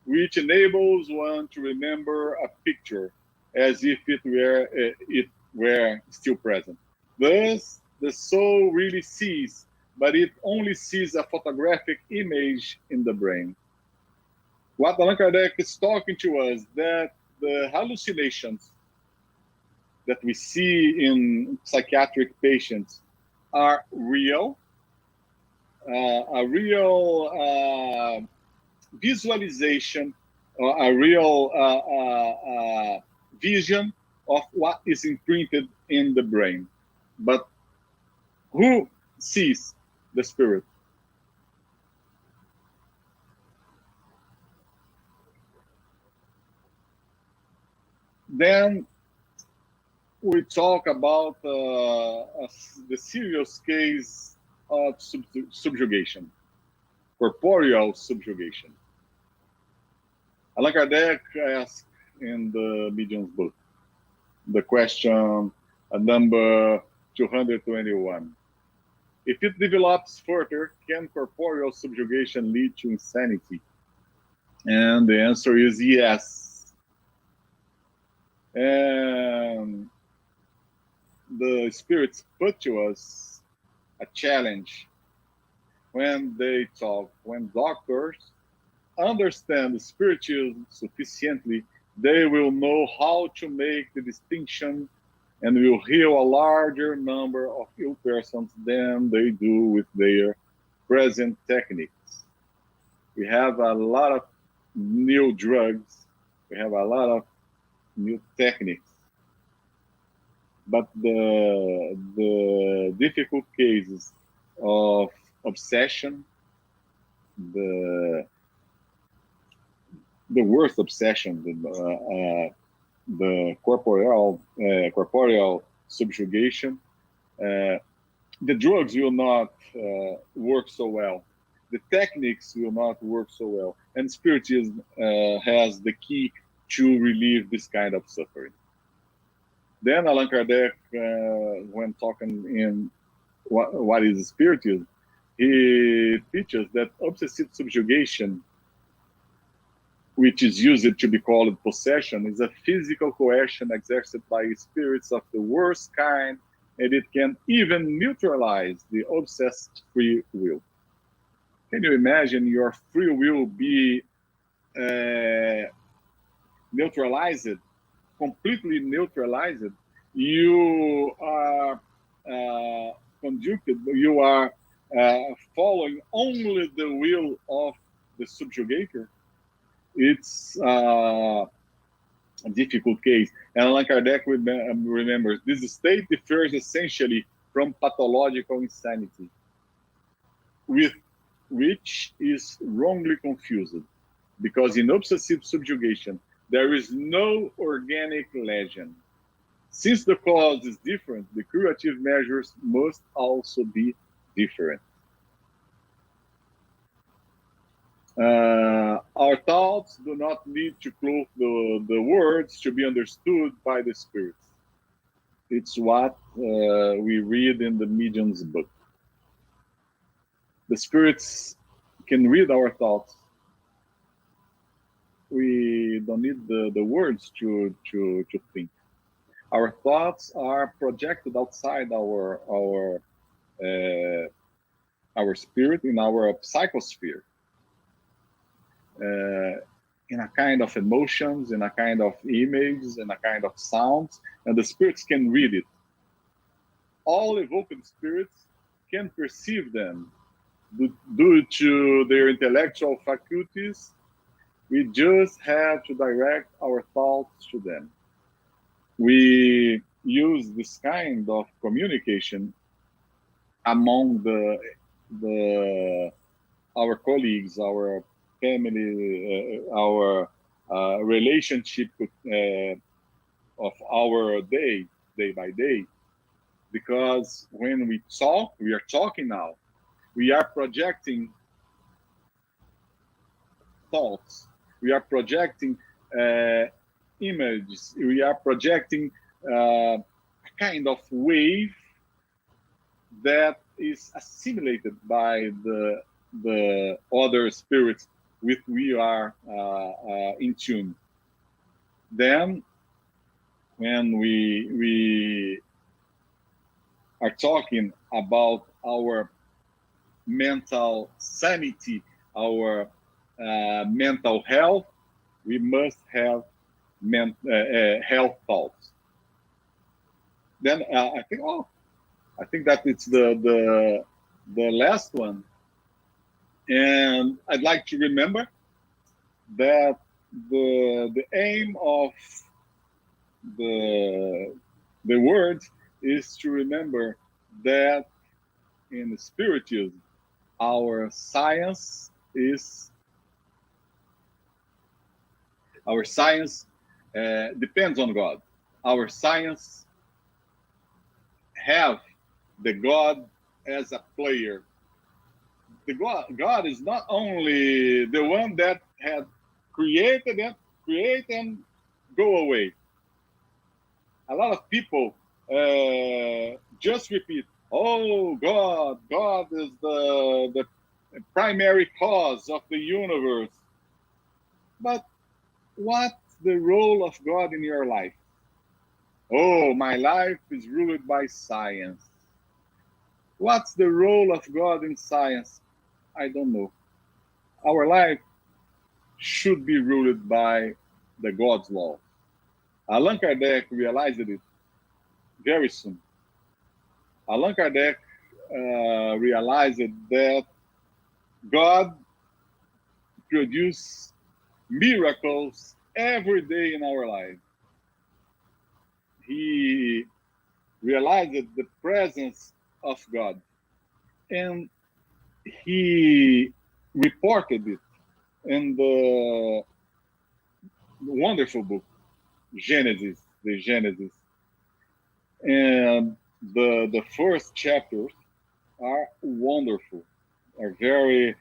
which enables one to remember a picture as if it were still present. Thus, the soul really sees, but it only sees a photographic image in the brain. What Allan Kardec is talking to us, that the hallucinations that we see in psychiatric patients are real, a real visualization, a real vision of what is imprinted in the brain. But who sees the spirit? Then we talk about the serious case of subjugation, corporeal subjugation. Allan Kardec asked in the Medium's book, the question number 221. If it develops further, can corporeal subjugation lead to insanity? And the answer is yes. And the spirits put to us a challenge when they talk. When doctors understand the spiritualism sufficiently, they will know how to make the distinction and will heal a larger number of ill persons than they do with their present techniques. We have a lot of new drugs. We have a lot of new techniques. But the difficult cases of obsession, the the worst obsession, the corporeal subjugation. The drugs will not work so well. The techniques will not work so well. And Spiritism has the key to relieve this kind of suffering. Then Allan Kardec, when talking in what is Spiritism, he teaches that obsessive subjugation, which is used to be called possession, is a physical coercion exerted by spirits of the worst kind, and it can even neutralize the obsessed free will. Can you imagine your free will be neutralized, completely neutralized? You are conducted, you are following only the will of the subjugator. It's a difficult case. And Allan Kardec remembers this state differs essentially from pathological insanity, with which is wrongly confused, because in obsessive subjugation there is no organic lesion. Since the cause is different, the curative measures must also be different. Our thoughts do not need to clothe the words to be understood by the spirits. It's what we read in the medium's book. The spirits can read our thoughts. We don't need the words to think. Our thoughts are projected outside our spirit, in our psychosphere, in a kind of emotions, in a kind of images, in a kind of sounds, and the spirits can read it. All evoked spirits can perceive them due to their intellectual faculties. We just have to direct our thoughts to them. We use this kind of communication among our colleagues, our family, our relationship of our day by day. Because when we talk, we are talking now. We are projecting thoughts. We are projecting images. We are projecting a kind of wave that is assimilated by the other spirits with we are in tune. Then, when we are talking about our mental sanity, our mental health, we must have health thoughts. Then I think that it's the last one, and I'd like to remember that the aim of the words is to remember that in Spiritism, our science depends on God. Our science have the God as a player. The God is not only the one that had created and go away. A lot of people just repeat, "Oh, God is the primary cause of the universe." But what's the role of God in your life? "Oh, my life is ruled by science." What's the role of God in science? I don't know. Our life should be ruled by the God's law. Allan Kardec realized it very soon. Allan Kardec realized that God produces miracles every day in our life. He realized the presence of God, and he reported it in the wonderful book, Genesis, the Genesis. And the first chapters are wonderful, are very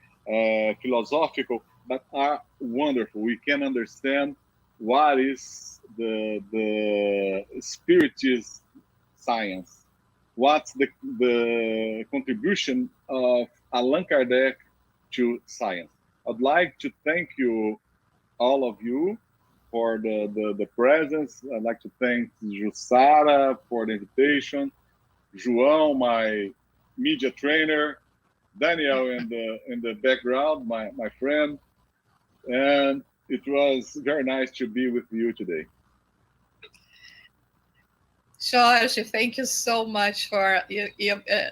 philosophical, but are wonderful. We can understand what is the spiritist science, what's the contribution of Allan Kardec to science. I'd like to thank you, all of you, for the presence. I'd like to thank Jussara for the invitation, João, my media trainer, Daniel in the background, my friend, and it was very nice to be with you today. Jorge, thank you so much for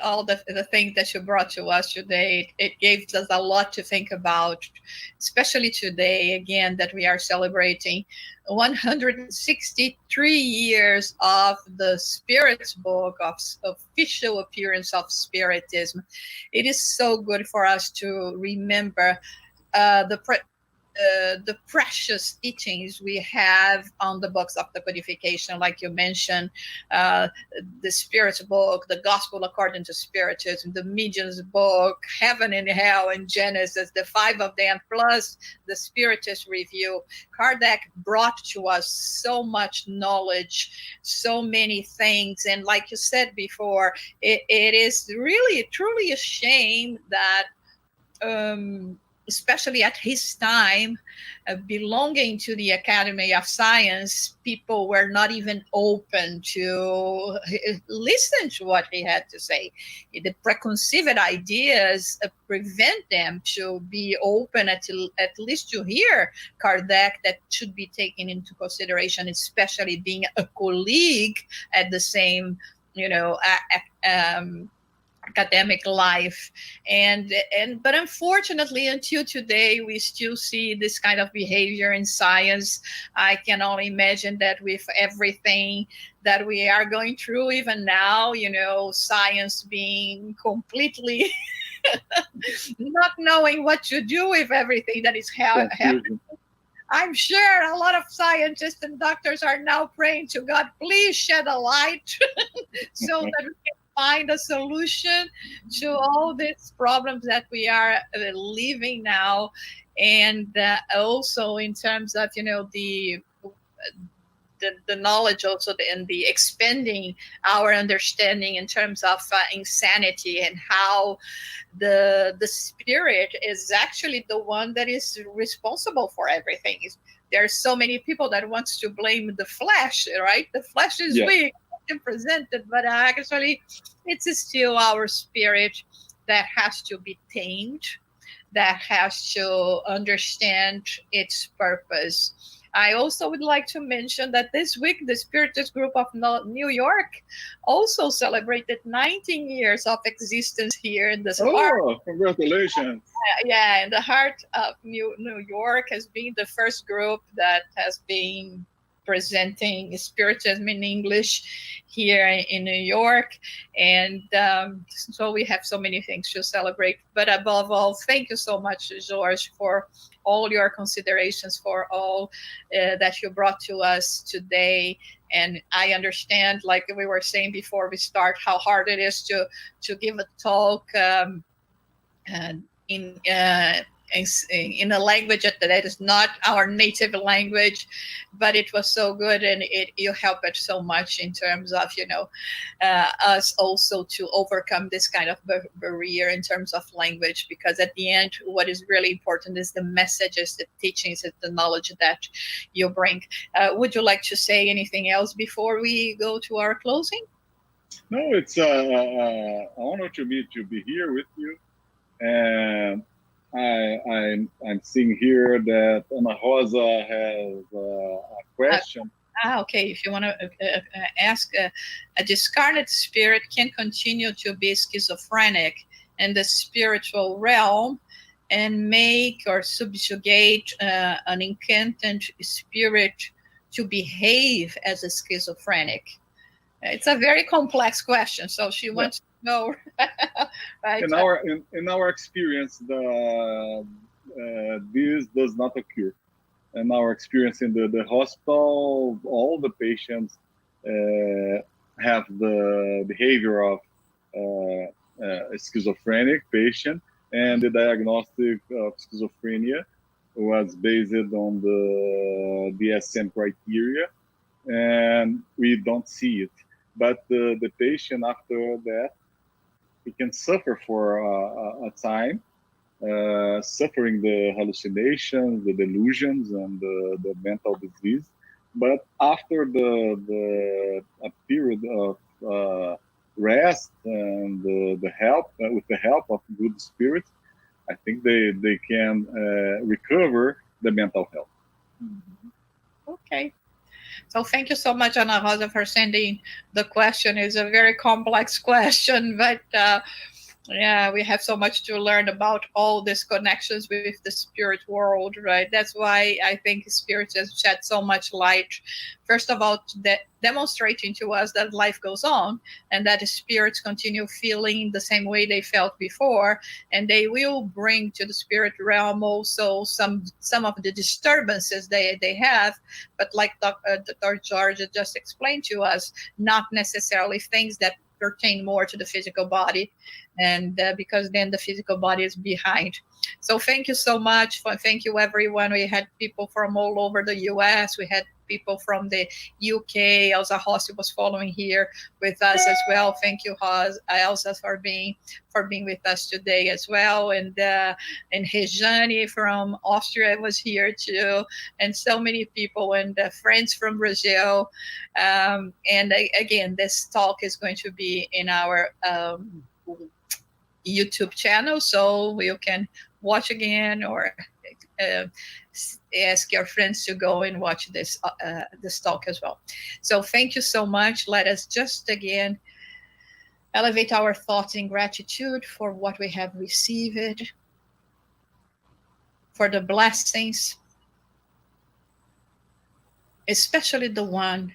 all the things that you brought to us today. It gave us a lot to think about, especially today, again, that we are celebrating 163 years of the Spirit's book, of official appearance of Spiritism. It is so good for us to remember the precious teachings we have on the books of the codification, like you mentioned, the Spirit's book, the Gospel according to Spiritism, the Medium's book, Heaven and Hell and Genesis, the 5 of them, plus the Spiritist Review. Kardec brought to us so much knowledge, so many things. And like you said before, it is really, truly a shame that especially at his time, belonging to the Academy of Science, people were not even open to listen to what he had to say. The preconceived ideas prevent them to be open at least to hear Kardec, that should be taken into consideration, especially being a colleague at the same, academic life, but unfortunately until today we still see this kind of behavior in science. I can only imagine that with everything that we are going through even now, science being completely not knowing what to do with everything that is happening. I'm sure a lot of scientists and doctors are now praying to God, please shed a light so that we can find a solution to all these problems that we are living now. And also in terms of, the knowledge also, and the expanding our understanding in terms of insanity, and how the spirit is actually the one that is responsible for everything. There are so many people that wants to blame the flesh, right? The flesh is weak, presented, but actually it's still our spirit that has to be tamed, that has to understand its purpose. I also would like to mention that this week the Spiritist group of New York also celebrated 19 years of existence here in this heart. Congratulations. In the heart of New York, has been the first group that has been presenting Spiritism in English here in New York. And so we have so many things to celebrate. But above all, thank you so much, Jorge, for all your considerations, for all that you brought to us today. And I understand, like we were saying before we start, how hard it is to give a talk in a language that is not our native language, but it was so good, and you helped it so much in terms of us also to overcome this kind of barrier in terms of language, because at the end what is really important is the messages, the teachings, the knowledge that you bring. Would you like to say anything else before we go to our closing? No, it's an honor to be here with you, and I'm seeing here that Ana Rosa has a question. Okay. If you want to ask, a discarnate spirit can continue to be schizophrenic in the spiritual realm and make or subjugate an incantant spirit to behave as a schizophrenic? It's a very complex question, so she wants to know. Right? In our experience, this does not occur. in our experience in the hospital, all the patients have the behavior of a schizophrenic patient, and the diagnostic of schizophrenia was based on the DSM criteria, and we don't see it. But the patient after that, he can suffer for a time, suffering the hallucinations, the delusions, and the mental disease. But after a period of rest and the help, with the help of good spirits, I think they can recover the mental health. Okay. So thank you so much, Ana Rosa, for sending the question. It's a very complex question, but yeah, we have so much to learn about all these connections with the spirit world, right? That's why I think spirit has shed so much light. First of all, demonstrating to us that life goes on and that the spirits continue feeling the same way they felt before, and they will bring to the spirit realm also some of the disturbances they have, but like Dr. George just explained to us, not necessarily things that pertain more to the physical body, and because then the physical body is behind. So thank you so much. Thank you, everyone. We had people from all over the US. We had people from the UK. Elsa Rossi was following here with us as well. Thank you, Elsa, for being with us today as well. And Rejane from Austria was here too, and so many people, and friends from Brazil. And again, this talk is going to be in our YouTube channel, so you can watch again or ask your friends to go and watch this talk as well. So thank you so much. Let us just again elevate our thoughts in gratitude for what we have received, for the blessings, especially the one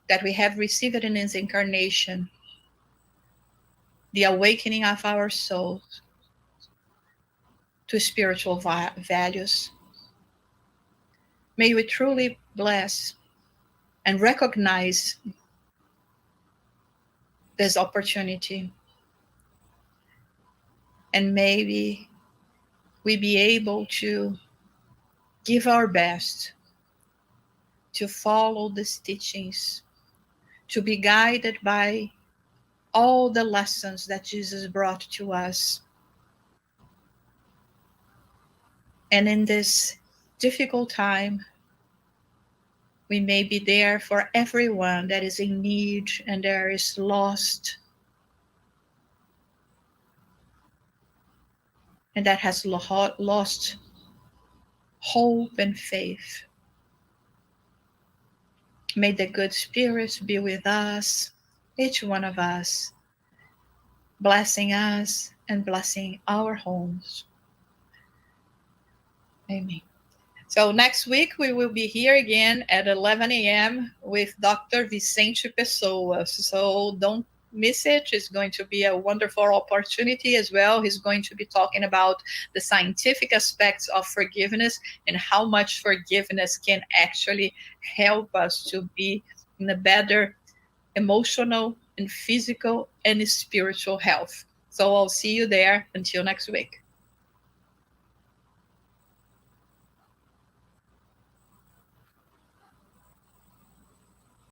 that we have received in this incarnation, the awakening of our souls to spiritual values. May we truly bless and recognize this opportunity, and maybe we be able to give our best to follow these teachings, to be guided by all the lessons that Jesus brought to us. And in this difficult time, we may be there for everyone that is in need and there is lost, and that has lost hope and faith. May the good spirits be with us, each one of us, blessing us and blessing our homes. Amen. So next week we will be here again at 11 a.m. with Dr. Vicente Pessoa. So don't miss it. It's going to be a wonderful opportunity as well. He's going to be talking about the scientific aspects of forgiveness and how much forgiveness can actually help us to be in a better emotional and physical and spiritual health. So I'll see you there. Until next week.